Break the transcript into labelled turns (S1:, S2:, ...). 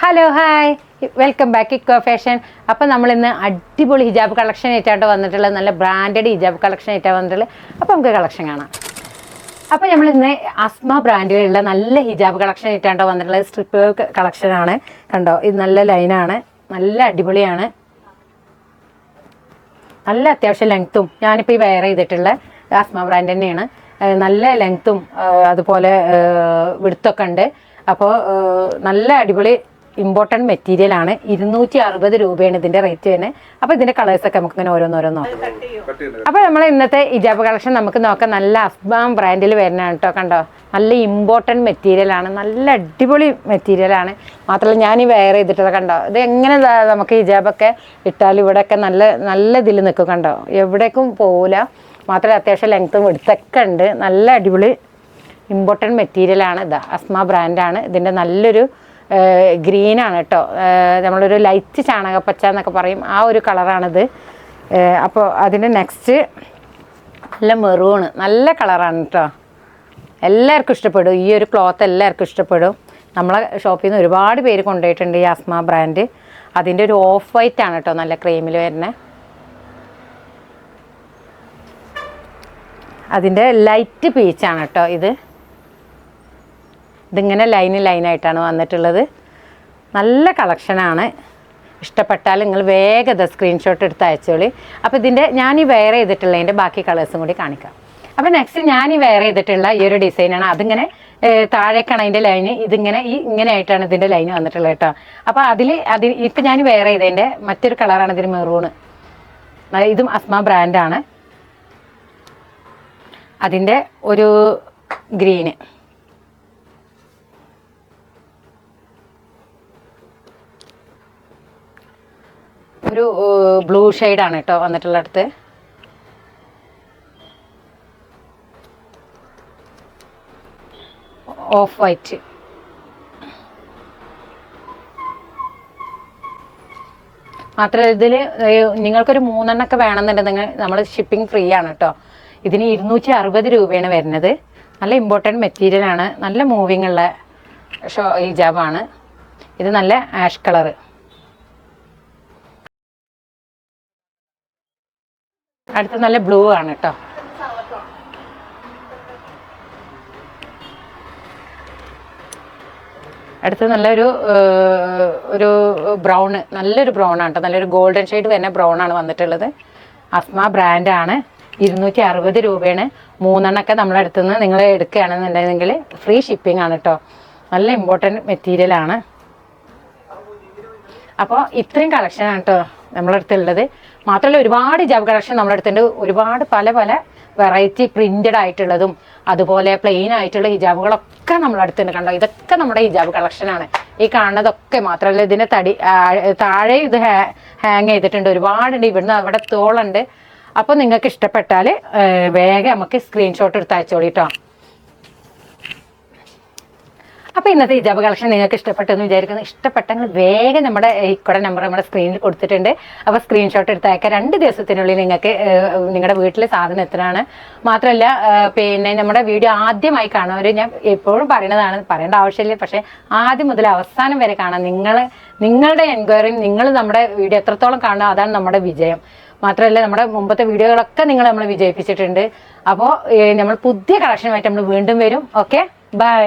S1: Hello hi welcome back eco fashion. അപ്പോൾ നമ്മളിന്ന് അടിപൊളി ഹിജാബ് കളക്ഷൻ ആയിട്ടാണ് വന്നിട്ടുള്ളത്. നല്ല ബ്രാൻഡഡ് ഹിജാബ് കളക്ഷൻ ആയിട്ടാണ് വന്നിട്ടുള്ളത്. അപ്പോൾ നമുക്ക് കളക്ഷൻ കാണാം. അപ്പോൾ നമ്മളിന്ന് അസ്മ ബ്രാൻഡിലുള്ള നല്ല ഹിജാബ് കളക്ഷൻ ആയിട്ടാണ് വന്നിട്ടുള്ളത്. സ്ട്രിപ്പ് കളക്ഷനാണ്. കണ്ടോ, ഇത് നല്ല ലൈനാണ്, നല്ല അടിപൊളിയാണ്, നല്ല അത്യാവശ്യം ലെങ്ത്തും. ഞാനിപ്പോൾ ഈ വെയർ ചെയ്തിട്ടുള്ള അസ്മ ബ്രാൻഡ് തന്നെയാണ്. നല്ല ലെങ്ത്തും അതുപോലെ വിടുത്തൊക്കെ ഉണ്ട്. അപ്പോൾ നല്ല അടിപൊളി ഇമ്പോർട്ടൻറ്റ് മെറ്റീരിയലാണ്. 260 രൂപയാണ് ഇതിൻ്റെ റേറ്റ് തന്നെ. അപ്പോൾ ഇതിൻ്റെ കളേഴ്സൊക്കെ നമുക്ക് ഇങ്ങനെ ഓരോന്നോരോന്ന് നോക്കാം. അപ്പോൾ നമ്മൾ ഇന്നത്തെ ഹിജാബ് കളക്ഷൻ നമുക്ക് നോക്കാം. നല്ല അസ്മ ബ്രാൻഡിൽ വരുന്നതാണ് കേട്ടോ. കണ്ടോ, നല്ല ഇമ്പോർട്ടൻറ്റ് മെറ്റീരിയലാണ്, നല്ല അടിപൊളി മെറ്റീരിയലാണ്. മാത്രമല്ല ഞാൻ ഈ വെയർ ചെയ്തിട്ടുള്ള കണ്ടോ, ഇത് എങ്ങനെ നമുക്ക് ഹിജാബൊക്കെ ഇട്ടാലും ഇവിടെയൊക്കെ നല്ല നല്ല ഇതിൽ നിൽക്കും. കണ്ടോ, എവിടേക്കും പോകില്ല. മാത്രമല്ല അത്യാവശ്യം ലെങ്ത്തും എടുത്തൊക്കെ ഉണ്ട്. നല്ല അടിപൊളി ഇമ്പോർട്ടൻറ്റ് മെറ്റീരിയലാണ്. ഇതാ അസ്മ ബ്രാൻഡാണ്. ഇതിൻ്റെ നല്ലൊരു ഗ്രീനാണ് കേട്ടോ. നമ്മളൊരു ലൈറ്റ് ചാണകപ്പച്ച എന്നൊക്കെ പറയും, ആ ഒരു കളറാണിത്. അപ്പോൾ അതിൻ്റെ നെക്സ്റ്റ് നല്ല മെറൂണ്, നല്ല കളറാണ് കേട്ടോ. എല്ലാവർക്കും ഇഷ്ടപ്പെടും ഈ ഒരു ക്ലോത്ത്, എല്ലാവർക്കും ഇഷ്ടപ്പെടും. നമ്മളെ ഷോപ്പിൽ നിന്ന് ഒരുപാട് പേര് കൊണ്ടുപോയിട്ടുണ്ട് ഈ അസ്മ ബ്രാൻഡ്. അതിൻ്റെ ഒരു ഓഫ് വൈറ്റ് ആണ് കേട്ടോ, നല്ല ക്രീമിൽ വരുന്നത്. അതിൻ്റെ ലൈറ്റ് പീച്ചാണ് കേട്ടോ ഇത്. ഇതിങ്ങനെ ലൈനായിട്ടാണ് വന്നിട്ടുള്ളത്. നല്ല കളക്ഷനാണ്. ഇഷ്ടപ്പെട്ടാൽ നിങ്ങൾ വേഗം സ്ക്രീൻഷോട്ട് എടുത്ത് അയച്ചോളി. അപ്പോൾ ഇതിൻ്റെ ഞാൻ ഈ വെയർ ചെയ്തിട്ടുള്ളതിൻ്റെ ബാക്കി കളേഴ്സും കൂടി കാണിക്കാം. അപ്പോൾ നെക്സ്റ്റ് ഞാൻ ഈ വെയർ ചെയ്തിട്ടുള്ള ഈ ഒരു ഡിസൈനാണ്. അതിങ്ങനെ താഴേക്കാണ് അതിൻ്റെ ലൈന്. ഇതിങ്ങനെ ഇങ്ങനെ ആയിട്ടാണ് ഇതിൻ്റെ ലൈന് വന്നിട്ടുള്ളത് കേട്ടോ. അപ്പോൾ ഇപ്പം ഞാൻ വെയർ ചെയ്തതിൻ്റെ മറ്റൊരു കളറാണ് ഇതിന് മെറൂണ്. ഇതും അസ്മ ബ്രാൻഡാണ്. അതിൻ്റെ ഒരു ഗ്രീന്, ഒരു ബ്ലൂ ഷെയ്ഡാണ് കേട്ടോ വന്നിട്ടുള്ള അടുത്ത്. Of white. മാത്രമല്ല ഇതിൽ നിങ്ങൾക്കൊരു 3 എണ്ണമൊക്കെ വേണമെന്നുണ്ടെങ്കിൽ നമ്മൾ ഷിപ്പിംഗ് ഫ്രീ ആണ് കേട്ടോ. ഇതിന് 260 രൂപയാണ് വരുന്നത്. നല്ല ഇമ്പോർട്ടൻറ്റ് മെറ്റീരിയലാണ്, നല്ല മൂവിങ് ഉള്ള ഹിജാബാണ്. ഇത് നല്ല ആഷ് കളറ്. അടുത്ത് നല്ല ബ്ലൂ ആണ് കേട്ടോ. അടുത്ത് നല്ലൊരു ബ്രൗണ്, നല്ലൊരു ബ്രൗൺ ആണ് കേട്ടോ. നല്ലൊരു ഗോൾഡൻ ഷെയ്ഡ് തന്നെ ബ്രൗൺ ആണ് വന്നിട്ടുള്ളത്. അസ്മ ബ്രാൻഡാണ്. 260 രൂപയാണ്. 3 എണ്ണമൊക്കെ നമ്മുടെ അടുത്ത് നിന്ന് നിങ്ങൾ എടുക്കുകയാണെന്നുണ്ടെങ്കിൽ ഫ്രീ ഷിപ്പിംഗ് ആണ് കേട്ടോ. നല്ല ഇമ്പോർട്ടൻറ്റ് മെറ്റീരിയലാണ്. അപ്പോൾ ഇത്രയും കളക്ഷനാണ് കേട്ടോ നമ്മളെ അടുത്തുള്ളത്. മാത്രമല്ല ഒരുപാട് ഹിജാബ് കളക്ഷൻ നമ്മുടെ അടുത്തുണ്ട്. ഒരുപാട് പല പല വെറൈറ്റി പ്രിൻറ്റഡ് ആയിട്ടുള്ളതും അതുപോലെ പ്ലെയിൻ ആയിട്ടുള്ള ഹിജാബുകളൊക്കെ നമ്മുടെ അടുത്തുണ്ട്. കണ്ടോ, ഇതൊക്കെ നമ്മുടെ ഹിജാബ് കളക്ഷനാണ്. ഈ കാണുന്നതൊക്കെ. മാത്രമല്ല ഇതിൻ്റെ താഴെ ഇത് ഹാങ് ചെയ്തിട്ടുണ്ട്. ഒരുപാടുണ്ട്, ഇവിടുന്ന് അവിടെ തോളുണ്ട്. അപ്പോൾ നിങ്ങൾക്ക് ഇഷ്ടപ്പെട്ടാൽ വേഗം നമുക്ക് സ്ക്രീൻഷോട്ട് എടുത്ത് അയച്ചോളി കേട്ടോ. അപ്പോൾ ഇന്നത്തെ ഹിജാബ് കളക്ഷൻ നിങ്ങൾക്ക് ഇഷ്ടപ്പെട്ടെന്ന് വിചാരിക്കുന്നു. ഇഷ്ടപ്പെട്ടെങ്കിൽ വേഗം നമ്മുടെ ഇക്കടെ നമ്പർ നമ്മുടെ സ്ക്രീനിൽ കൊടുത്തിട്ടുണ്ട്. അപ്പോൾ സ്ക്രീൻഷോട്ട് എടുത്ത് അയക്കാം. 2 ദിവസത്തിനുള്ളിൽ നിങ്ങൾക്ക് നിങ്ങളുടെ വീട്ടിൽ സാധനം എത്രയാണ്. മാത്രമല്ല പിന്നെ നമ്മുടെ വീഡിയോ ആദ്യമായി കാണുന്നവർ ഞാൻ എപ്പോഴും പറയുന്നതാണ്, പറയേണ്ട ആവശ്യമില്ല, പക്ഷേ ആദ്യം മുതൽ അവസാനം വരെ കാണാം. നിങ്ങളുടെ എൻക്വയറിയും നിങ്ങൾ നമ്മുടെ വീഡിയോ എത്രത്തോളം കാണുക, അതാണ് നമ്മുടെ വിജയം. മാത്രമല്ല നമ്മുടെ മുമ്പത്തെ വീഡിയോകളൊക്കെ നമ്മൾ വിജയിപ്പിച്ചിട്ടുണ്ട്. അപ്പോൾ നമ്മൾ പുതിയ കളക്ഷനുമായിട്ട് നമ്മൾ വീണ്ടും വരും. Okay, by.